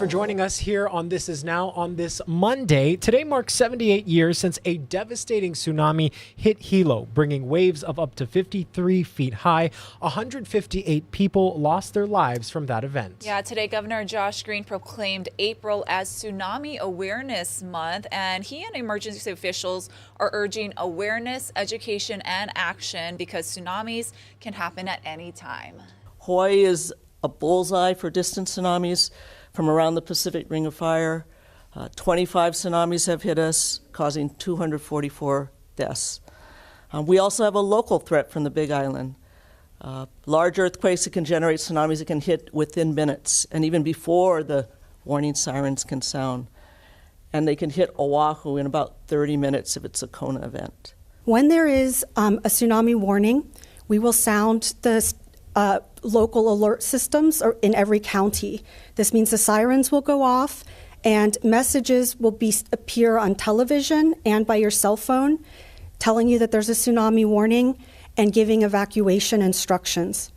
for joining us here on This Is Now on this Monday. Today marks 78 years since a devastating tsunami hit Hilo, bringing waves of up to 53 feet high. 158 people lost their lives from that event. Yeah, today Governor Josh Green proclaimed April as Tsunami Awareness Month, and he and emergency officials are urging awareness, education, and action because tsunamis can happen at any time. Hawaii is a bullseye for distant tsunamis from around the Pacific Ring of Fire. 25 tsunamis have hit us, causing 244 deaths. We also have a local threat from the Big Island. Large earthquakes that can generate tsunamis that can hit within minutes and even before the warning sirens can sound. And they can hit Oahu in about 30 minutes if it's a Kona event. When there is a tsunami warning, we will sound the local alert systems in every county. This means the sirens will go off and messages will appear on television and by your cell phone telling you that there's a tsunami warning and giving evacuation instructions.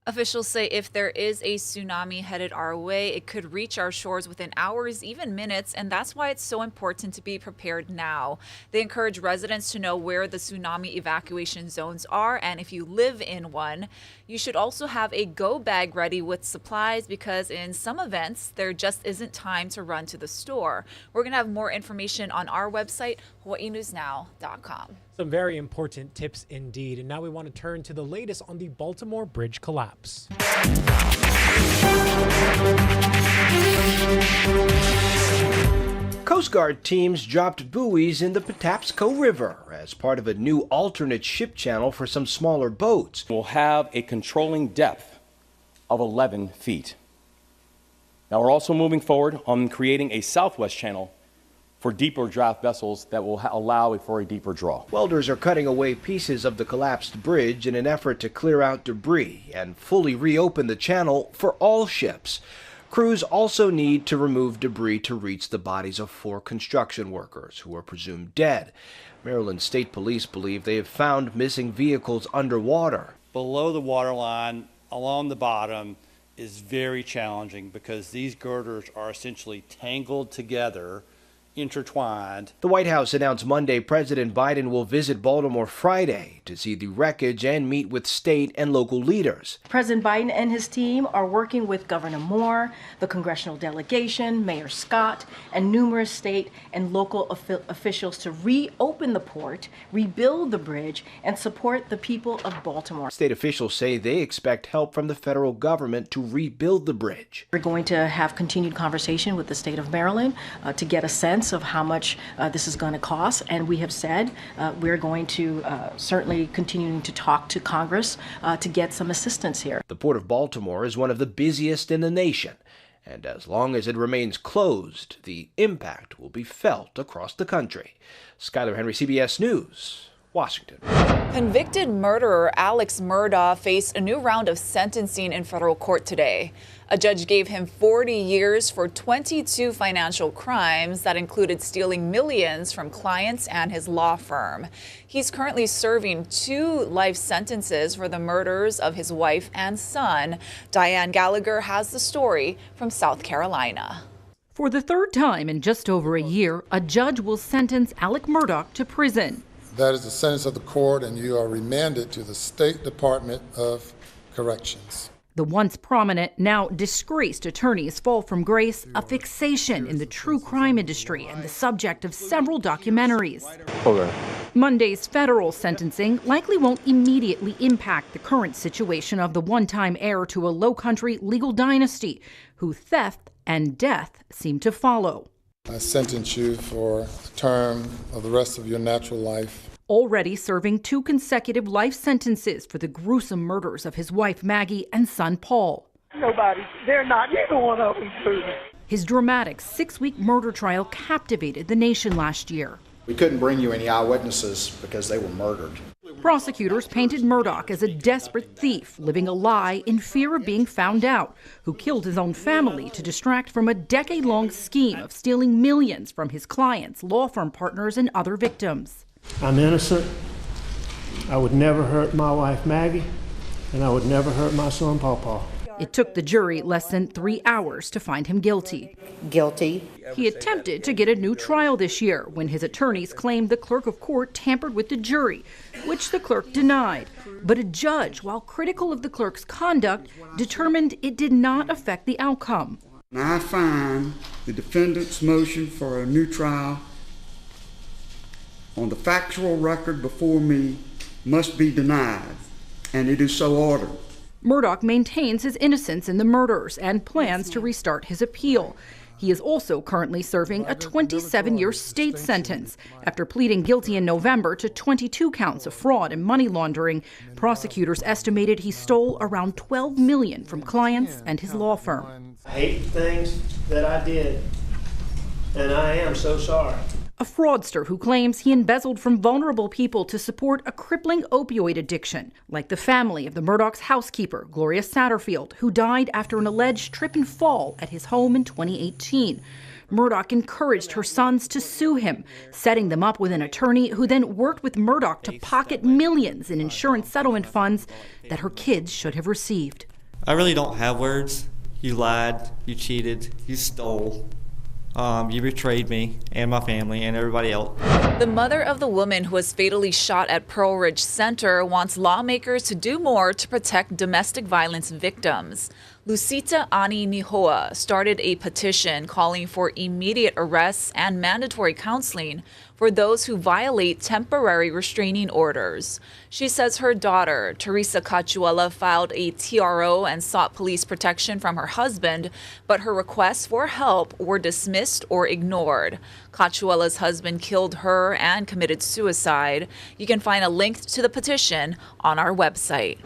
Officials say if there is a tsunami headed our way, it could reach our shores within hours, even minutes, and that's why it's so important to be prepared now. They encourage residents to know where the tsunami evacuation zones are, and if you live in one, you should also have a go bag ready with supplies because in some events, there just isn't time to run to the store. We're going to have more information on our website, hawaiinewsnow.com. Some very important tips indeed. And now we want to turn to the latest on the Baltimore bridge collapse. Coast Guard teams dropped buoys in the Patapsco River as part of a new alternate ship channel for some smaller boats. We'll have a controlling depth of 11 feet. Now we're also moving forward on creating a southwest channel for deeper draft vessels that will allow for a deeper draw. Welders are cutting away pieces of the collapsed bridge in an effort to clear out debris and fully reopen the channel for all ships. Crews also need to remove debris to reach the bodies of 4 construction workers who are presumed dead. Maryland State Police believe they have found missing vehicles underwater. Below the waterline, along the bottom, is very challenging because these girders are essentially tangled together, intertwined. The White House announced Monday President Biden will visit Baltimore Friday to see the wreckage and meet with state and local leaders. President Biden and his team are working with Governor Moore, the congressional delegation, Mayor Scott, and numerous state and local officials to reopen the port, rebuild the bridge, and support the people of Baltimore. State officials say they expect help from the federal government to rebuild the bridge. We're going to have continued conversation with the state of Maryland to get a sense of how much this is going to cost, and we have said we're going to certainly continuing to talk to Congress to get some assistance here. The Port of Baltimore is one of the busiest in the nation, and as long as it remains closed, the impact will be felt across the country. Skylar Henry, CBS News, Washington. Convicted murderer Alec Murdaugh faced a new round of sentencing in federal court today. A judge gave him 40 years for 22 financial crimes that included stealing millions from clients and his law firm. He's currently serving 2 life sentences for the murders of his wife and son. Diane Gallagher has the story from South Carolina. For the 3rd time in just over a year, a judge will sentence Alec Murdaugh to prison. That is the sentence of the court, and you are remanded to the State Department of Corrections. The once prominent, now disgraced attorneys fall from grace, a fixation in the true crime industry and the subject of several documentaries. Okay. Monday's federal sentencing likely won't immediately impact the current situation of the one-time heir to a low-country legal dynasty, who theft and death seem to follow. I sentence you for a term of the rest of your natural life. Already serving 2 consecutive life sentences for the gruesome murders of his wife Maggie and son Paul. They're not either one of them true. His dramatic 6-week murder trial captivated the nation last year. We couldn't bring you any eyewitnesses because they were murdered. Prosecutors painted Murdaugh as a desperate thief living a lie in fear of being found out, who killed his own family to distract from a decade-long scheme of stealing millions from his clients, law firm partners, and other victims. I'm innocent. I would never hurt my wife Maggie, and I would never hurt my son Paul. It took the jury less than 3 hours to find him guilty. Guilty. He attempted to get a new trial this year when his attorneys claimed the clerk of court tampered with the jury, which the clerk denied. But a judge, while critical of the clerk's conduct, determined it did not affect the outcome. I find the defendant's motion for a new trial on the factual record before me must be denied, and it is so ordered. Murdaugh maintains his innocence in the murders and plans to restart his appeal. He is also currently serving a 27-year state sentence after pleading guilty in November to 22 counts of fraud and money laundering. Prosecutors estimated he stole around $12 million from clients and his law firm. I hate the things that I did, and I am so sorry. A fraudster who claims he embezzled from vulnerable people to support a crippling opioid addiction, like the family of the Murdaugh's housekeeper, Gloria Satterfield, who died after an alleged trip and fall at his home in 2018. Murdaugh encouraged her sons to sue him, setting them up with an attorney who then worked with Murdaugh to pocket millions in insurance settlement funds that her kids should have received. I really don't have words. You lied, you cheated, you stole. You betrayed me and my family and everybody else. The mother of the woman who was fatally shot at Pearl Ridge Center wants lawmakers to do more to protect domestic violence victims. Lucita Ani Nihoa started a petition calling for immediate arrests and mandatory counseling for those who violate temporary restraining orders. She says her daughter, Teresa Cachuela, filed a TRO and sought police protection from her husband, but her requests for help were dismissed or ignored. Cachuela's husband killed her and committed suicide. You can find a link to the petition on our website.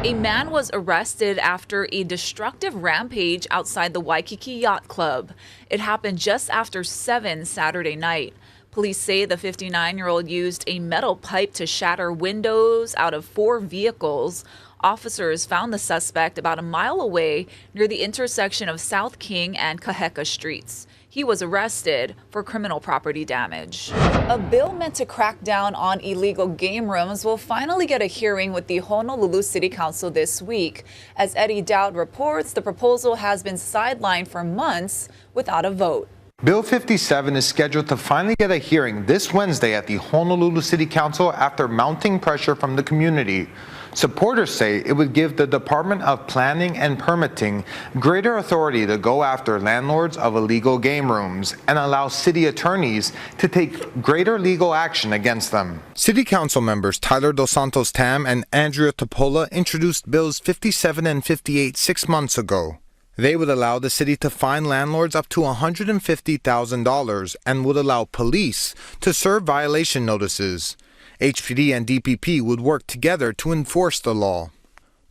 A man was arrested after a destructive rampage outside the Waikiki Yacht Club. It happened just after 7 Saturday night. Police say the 59-year-old used a metal pipe to shatter windows out of 4 vehicles. Officers found the suspect about a mile away near the intersection of South King and Kaheka Streets. He was arrested for criminal property damage. A bill meant to crack down on illegal game rooms will finally get a hearing with the Honolulu City Council this week. As Eddie Dowd reports, the proposal has been sidelined for months without a vote. Bill 57 is scheduled to finally get a hearing this Wednesday at the Honolulu City Council after mounting pressure from the community. Supporters say it would give the Department of Planning and Permitting greater authority to go after landlords of illegal game rooms and allow city attorneys to take greater legal action against them. City Council members Tyler Dos Santos Tam and Andrea Topola introduced Bills 57 and 58 6 months ago. They would allow the city to fine landlords up to $150,000 and would allow police to serve violation notices. HPD and DPP would work together to enforce the law.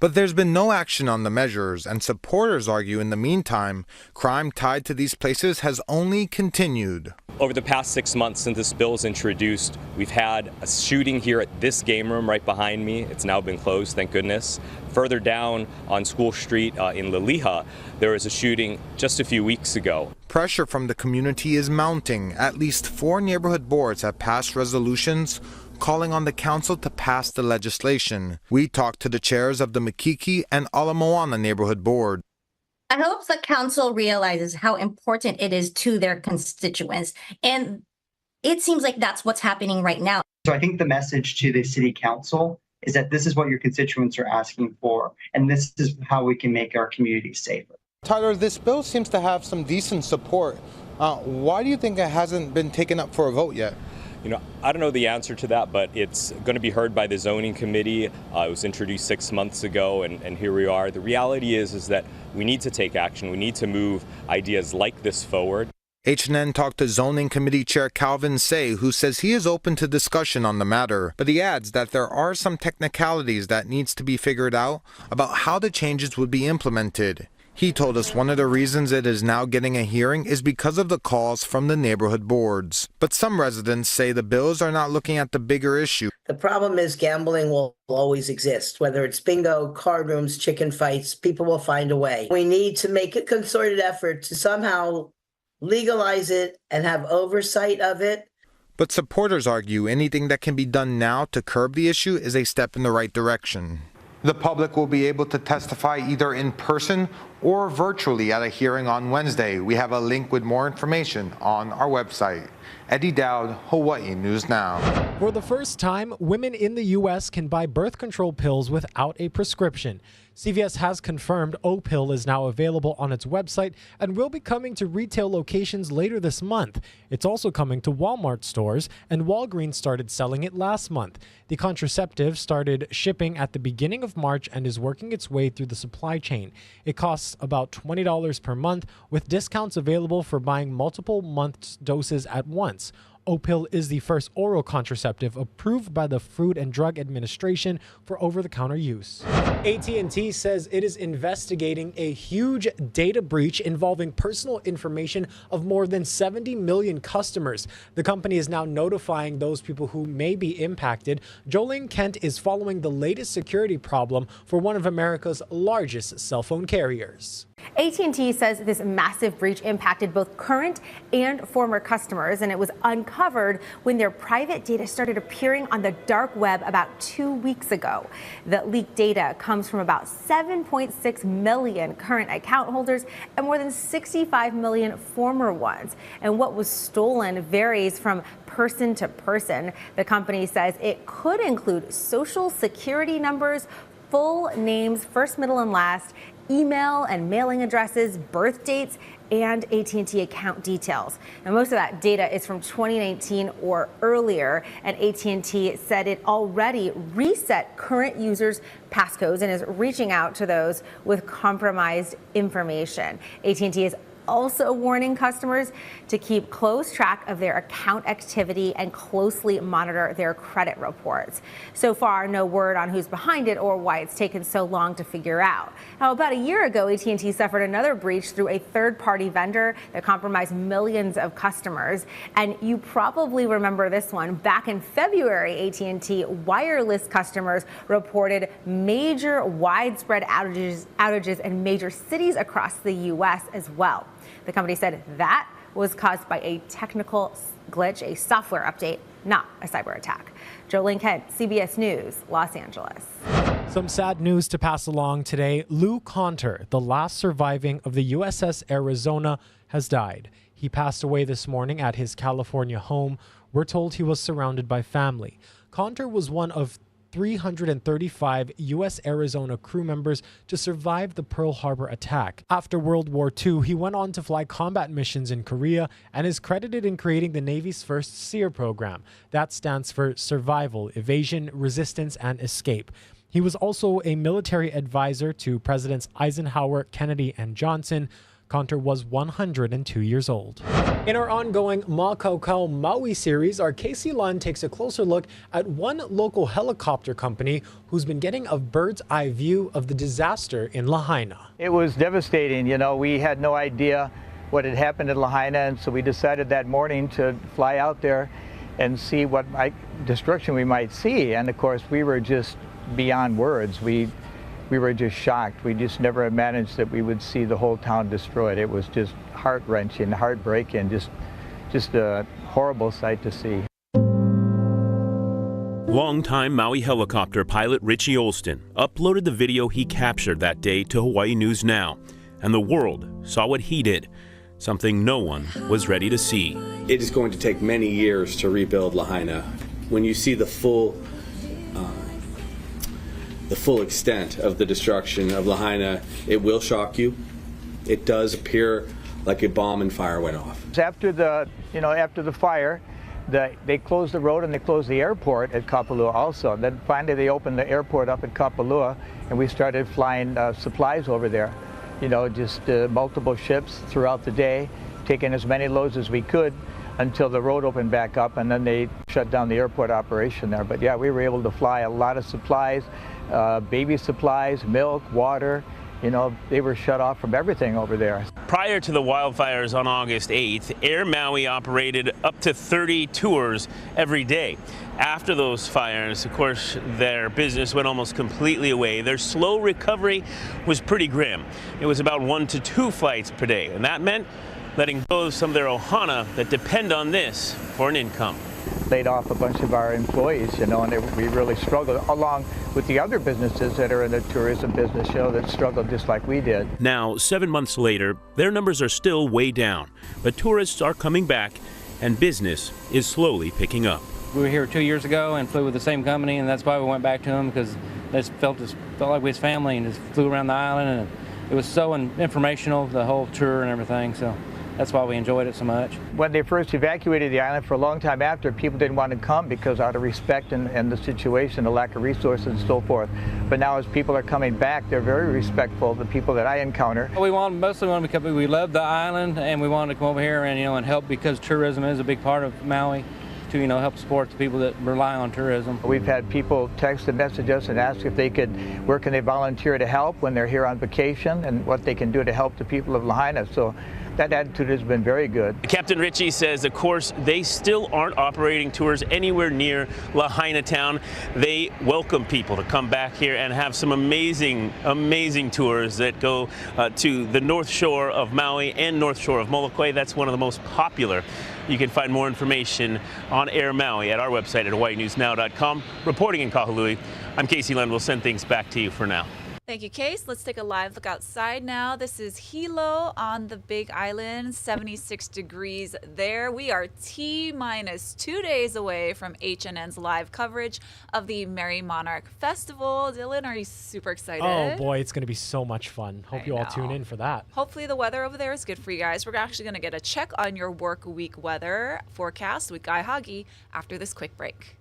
But there's been no action on the measures, and supporters argue in the meantime, crime tied to these places has only continued. Over the past 6 months since this bill was introduced, we've had a shooting here at this game room right behind me. It's now been closed, thank goodness. Further down on School Street in Liliha, there was a shooting just a few weeks ago. Pressure from the community is mounting. At least 4 neighborhood boards have passed resolutions calling on the council to pass the legislation. We talked to the chairs of the Makiki and Ala Moana neighborhood board. I hope the council realizes how important it is to their constituents. And it seems like that's what's happening right now. So I think the message to the city council is that this is what your constituents are asking for, and this is how we can make our community safer. Tyler, this bill seems to have some decent support. Why do you think it hasn't been taken up for a vote yet? You know, I don't know the answer to that, but it's going to be heard by the zoning committee. It was introduced 6 months ago, and here we are. The reality is that we need to take action. We need to move ideas like this forward. H&N talked to Zoning Committee Chair Calvin Say, who says he is open to discussion on the matter, but he adds that there are some technicalities that needs to be figured out about how the changes would be implemented. He told us one of the reasons it is now getting a hearing is because of the calls from the neighborhood boards. But some residents say the bills are not looking at the bigger issue. The problem is gambling will always exist. Whether it's bingo, card rooms, chicken fights, people will find a way. We need to make a concerted effort to somehow legalize it and have oversight of it. But supporters argue anything that can be done now to curb the issue is a step in the right direction. The public will be able to testify either in person or virtually at a hearing on Wednesday. We have a link with more information on our website. Eddie Dowd, Hawaii News Now. For the first time, women in the U.S. can buy birth control pills without a prescription. CVS has confirmed O-Pill is now available on its website and will be coming to retail locations later this month. It's also coming to Walmart stores, and Walgreens started selling it last month. The contraceptive started shipping at the beginning of March and is working its way through the supply chain. It costs about $20 per month, with discounts available for buying multiple months doses at once. O-Pill is the first oral contraceptive approved by the Food and Drug Administration for over-the-counter use. AT&T says it is investigating a huge data breach involving personal information of more than 70 million customers. The company is now notifying those people who may be impacted. Jolene Kent is following the latest security problem for one of America's largest cell phone carriers. AT&T says this massive breach impacted both current and former customers, and it was uncovered when their private data started appearing on the dark web about 2 weeks ago. The leaked data comes from about 7.6 million current account holders and more than 65 million former ones. And what was stolen varies from person to person. The company says it could include social security numbers, full names, first, middle, and last, email and mailing addresses, birth dates, and AT&T account details. And most of that data is from 2019 or earlier, and AT&T said it already reset current users' passcodes and is reaching out to those with compromised information. AT&T is also warning customers to keep close track of their account activity and closely monitor their credit reports. So far, no word on who's behind it or why it's taken so long to figure out. Now, about a year ago, AT&T suffered another breach through a third-party vendor that compromised millions of customers. And you probably remember this one. Back in February, AT&T wireless customers reported major widespread outages in major cities across the U.S. as well. The company said that was caused by a technical glitch, a software update, not a cyber attack. Jolene Kent, CBS News, Los Angeles. Some sad news to pass along today. Lou Conter, the last surviving of the USS Arizona, has died. He passed away this morning at his California home. We're told he was surrounded by family. Conter was one of 335 U.S. Arizona crew members to survive the Pearl Harbor attack. After World War II, he went on to fly combat missions in Korea and is credited in creating the Navy's first SEER program. That stands for Survival, Evasion, Resistance, and Escape. He was also a military advisor to Presidents Eisenhower, Kennedy, and Johnson. Conter was 102 years old. In our ongoing Makaukau Maui series, our Casey Lund takes a closer look at one local helicopter company who's been getting a bird's eye view of the disaster in Lahaina. It was devastating. You know, we had no idea what had happened in Lahaina, and so we decided that morning to fly out there and see what destruction we might see. And of course, we were just beyond words. We were just shocked. We just never imagined that we would see the whole town destroyed. It was just heart-wrenching, heartbreaking, just a horrible sight to see. Longtime Maui helicopter pilot Richie Olston uploaded the video he captured that day to Hawaii News Now, and the world saw what he did, something no one was ready to see. It is going to take many years to rebuild Lahaina. When you see the full extent of the destruction of Lahaina, it will shock you. It does appear like a bomb and fire went off. After the fire, they closed the road and they closed the airport at Kapalua also. Then finally they opened the airport up at Kapalua, and we started flying supplies over there. You know, just multiple ships throughout the day, taking as many loads as we could until the road opened back up, and then they shut down the airport operation there. But yeah, we were able to fly a lot of supplies, baby supplies, milk, water. You know, they were shut off from everything over there. Prior to the wildfires on August 8th, Air Maui operated up to 30 tours every day. After those fires, of course, their business went almost completely away. Their slow recovery was pretty grim. It was about 1 to 2 flights per day, and that meant letting go of some of their ohana that depend on this for an income. laid off a bunch of our employees, and we really struggled, along with the other businesses that are in the tourism business, that struggled just like we did. Now, 7 months later, their numbers are still way down, but tourists are coming back and business is slowly picking up. We were here 2 years ago and flew with the same company, and that's why we went back to them, because they felt like we was family, and just flew around the island, and it was so informational, the whole tour and everything, so that's why we enjoyed it so much. When they first evacuated the island, for a long time after, people didn't want to come because out of respect and the situation, the lack of resources and so forth. But now as people are coming back, they're very respectful, the people that I encounter. We mostly want to come, we love the island, and we wanted to come over here and, and help, because tourism is a big part of Maui, to help support the people that rely on tourism. We've had people text and message us and ask if they could, where can they volunteer to help when they're here on vacation, and what they can do to help the people of Lahaina. So that attitude has been very good. Captain Ritchie says, of course, they still aren't operating tours anywhere near Lahaina town. They welcome people to come back here and have some amazing, amazing tours that go to the North Shore of Maui and North Shore of Molokai. That's one of the most popular. You can find more information on Air Maui at our website at hawaiinewsnow.com. Reporting in Kahului, I'm Casey Lund. We'll send things back to you for now. Thank you, Case. Let's take a live look outside now. This is Hilo on the Big Island, 76 degrees there. We are T-minus 2 days away from HNN's live coverage of the Merry Monarch Festival. Dylan, are you super excited? Oh boy, it's going to be so much fun. Hope you all tune in for that. Hopefully the weather over there is good for you guys. We're actually going to get a check on your work week weather forecast with Guy Hoggy after this quick break.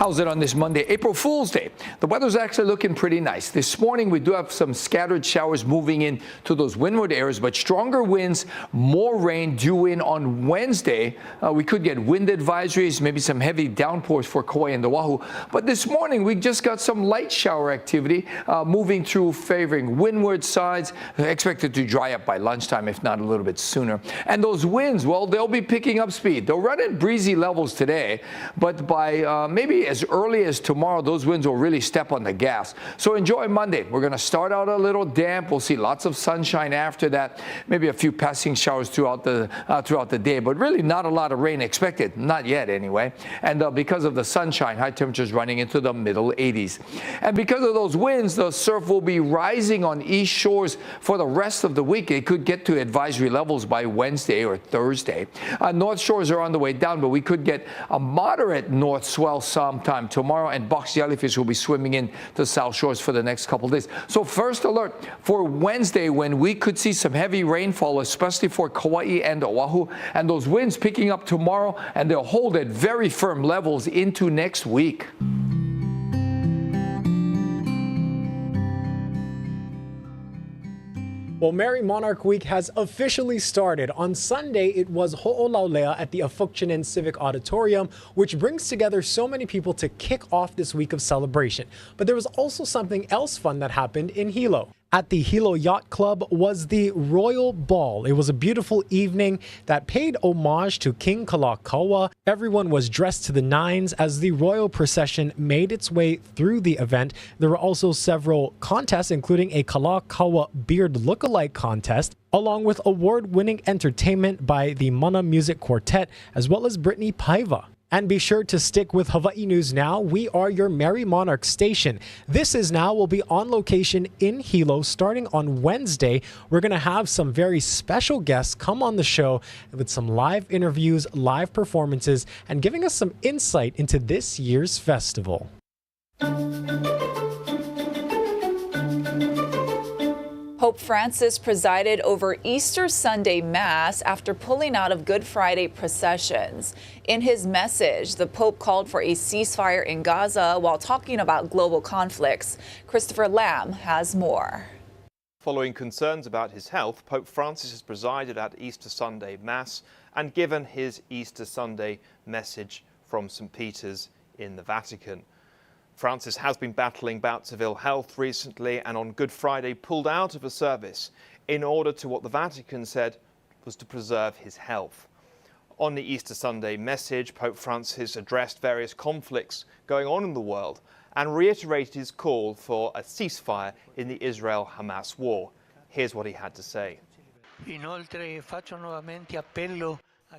How's it on this Monday, April Fool's Day? The weather's actually looking pretty nice. This morning, we do have some scattered showers moving in to those windward areas, but stronger winds, more rain due in on Wednesday. We could get wind advisories, maybe some heavy downpours for Kauai and Oahu. But this morning, we just got some light shower activity moving through, favoring windward sides. Expected to dry up by lunchtime, if not a little bit sooner. And those winds, well, they'll be picking up speed. They'll run at breezy levels today, but by maybe as early as tomorrow, those winds will really step on the gas. So enjoy Monday. We're going to start out a little damp. We'll see lots of sunshine after that. Maybe a few passing showers throughout the day, but really not a lot of rain expected. Not yet, anyway. And because of the sunshine, high temperatures running into the middle 80s. And because of those winds, the surf will be rising on east shores for the rest of the week. It could get to advisory levels by Wednesday or Thursday. North shores are on the way down, but we could get a moderate north swell some sometime tomorrow, and box jellyfish will be swimming in the South Shores for the next couple of days. So first alert for Wednesday, when we could see some heavy rainfall, especially for Kauai and Oahu, and those winds picking up tomorrow, and they'll hold at very firm levels into next week. Well, Merry Monarch Week has officially started. On Sunday, it was Ho'olaulea at the Afukchinen Civic Auditorium, which brings together so many people to kick off this week of celebration. But there was also something else fun that happened in Hilo. At the Hilo Yacht Club was the Royal Ball. It was a beautiful evening that paid homage to King Kalakaua. Everyone was dressed to the nines as the royal procession made its way through the event. There were also several contests, including a Kalakaua beard lookalike contest, along with award-winning entertainment by the Mana Music Quartet, as well as Brittany Paiva. And be sure to stick with Hawaii News Now. We are your Merry Monarch station. This Is Now will be on location in Hilo starting on Wednesday. We're going to have some very special guests come on the show with some live interviews, live performances, and giving us some insight into this year's festival. Pope Francis presided over Easter Sunday Mass after pulling out of Good Friday processions. In his message, the Pope called for a ceasefire in Gaza while talking about global conflicts. Christopher Lamb has more. Following concerns about his health, Pope Francis has presided at Easter Sunday Mass and given his Easter Sunday message from St. Peter's in the Vatican. Francis has been battling bouts of ill health recently and on Good Friday pulled out of a service in order to what the Vatican said was to preserve his health. On the Easter Sunday message, Pope Francis addressed various conflicts going on in the world and reiterated his call for a ceasefire in the Israel-Hamas war. Here's what he had to say.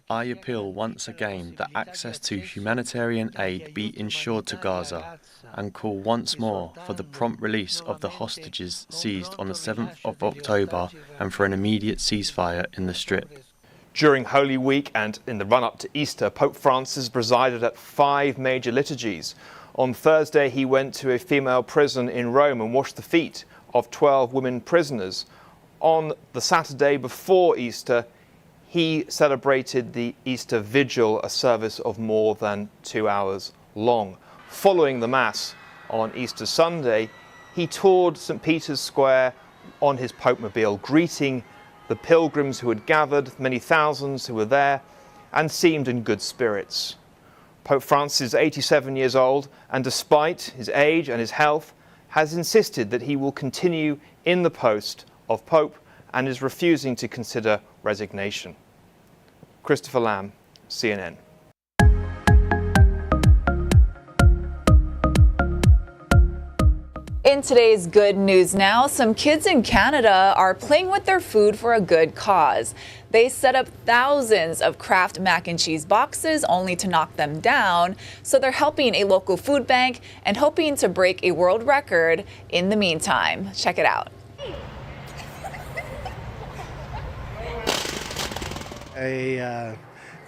I appeal once again that access to humanitarian aid be ensured to Gaza and call once more for the prompt release of the hostages seized on the 7th of October and for an immediate ceasefire in the Strip. During Holy Week and in the run-up to Easter, Pope Francis presided at 5 major liturgies. On Thursday, he went to a female prison in Rome and washed the feet of 12 women prisoners. On the Saturday before Easter, he celebrated the Easter Vigil, a service of more than 2 hours long. Following the Mass on Easter Sunday, he toured St. Peter's Square on his Pope-mobile, greeting the pilgrims who had gathered, many thousands who were there, and seemed in good spirits. Pope Francis is 87 years old, and despite his age and his health, has insisted that he will continue in the post of Pope and is refusing to consider resignation. Christopher Lamb, CNN. In today's Good News Now, some kids in Canada are playing with their food for a good cause. They set up thousands of Kraft mac and cheese boxes only to knock them down, so they're helping a local food bank and hoping to break a world record in the meantime. Check it out. A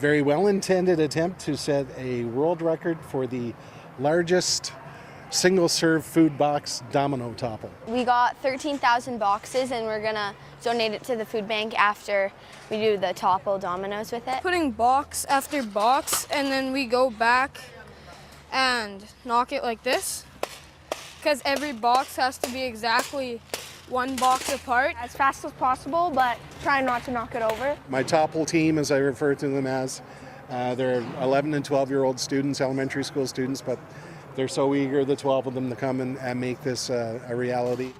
very well-intended attempt to set a world record for the largest single-serve food box domino topple. We got 13,000 boxes and we're gonna donate it to the food bank after we do the topple dominoes with it. Putting box after box and then we go back and knock it like this, because every box has to be exactly one box apart. As fast as possible, but try not to knock it over. My topple team, as I refer to them as, they're 11 and 12-year-old students, elementary school students, but they're so eager, the 12 of them, to come and make this a reality.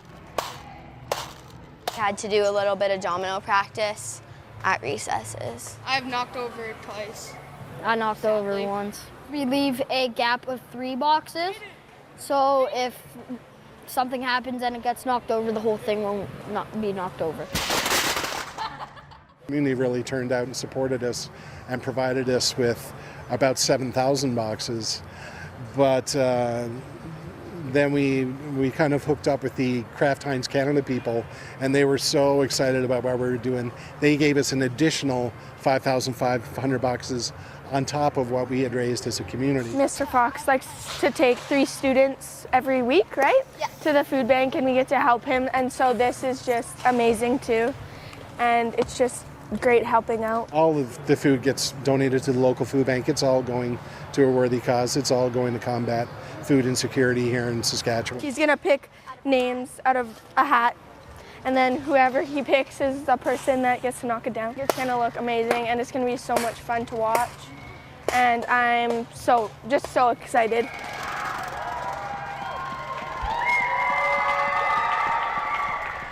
Had to do a little bit of domino practice at recesses. I've knocked over it twice. I knocked over once. We leave a gap of 3 boxes, so if something happens and it gets knocked over, the whole thing won't not be knocked over. The community really turned out and supported us and provided us with about 7,000 boxes, but then we kind of hooked up with the Kraft Heinz Canada people, and they were so excited about what we were doing. They gave us an additional 5,500 boxes on top of what we had raised as a community. Mr. Fox likes to take 3 students every week, right? Yeah. To the food bank, and we get to help him, and so this is just amazing too, and it's just great helping out. All of the food gets donated to the local food bank. It's all going to a worthy cause. It's all going to combat food insecurity here in Saskatchewan. He's gonna pick names out of a hat, and then whoever he picks is the person that gets to knock it down. It's gonna look amazing, and it's gonna be so much fun to watch, and I'm just so excited.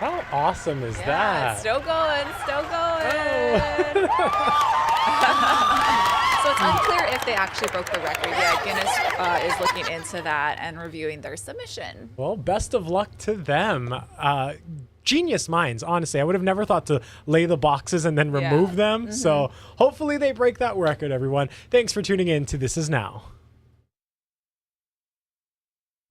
How awesome is that? Still going, still going. So it's unclear if they actually broke the record. Yeah, Guinness is looking into that and reviewing their submission. Well, best of luck to them. Genius minds, honestly. I would have never thought to lay the boxes and then remove them. So hopefully they break that record, everyone. Thanks for tuning in to This Is Now.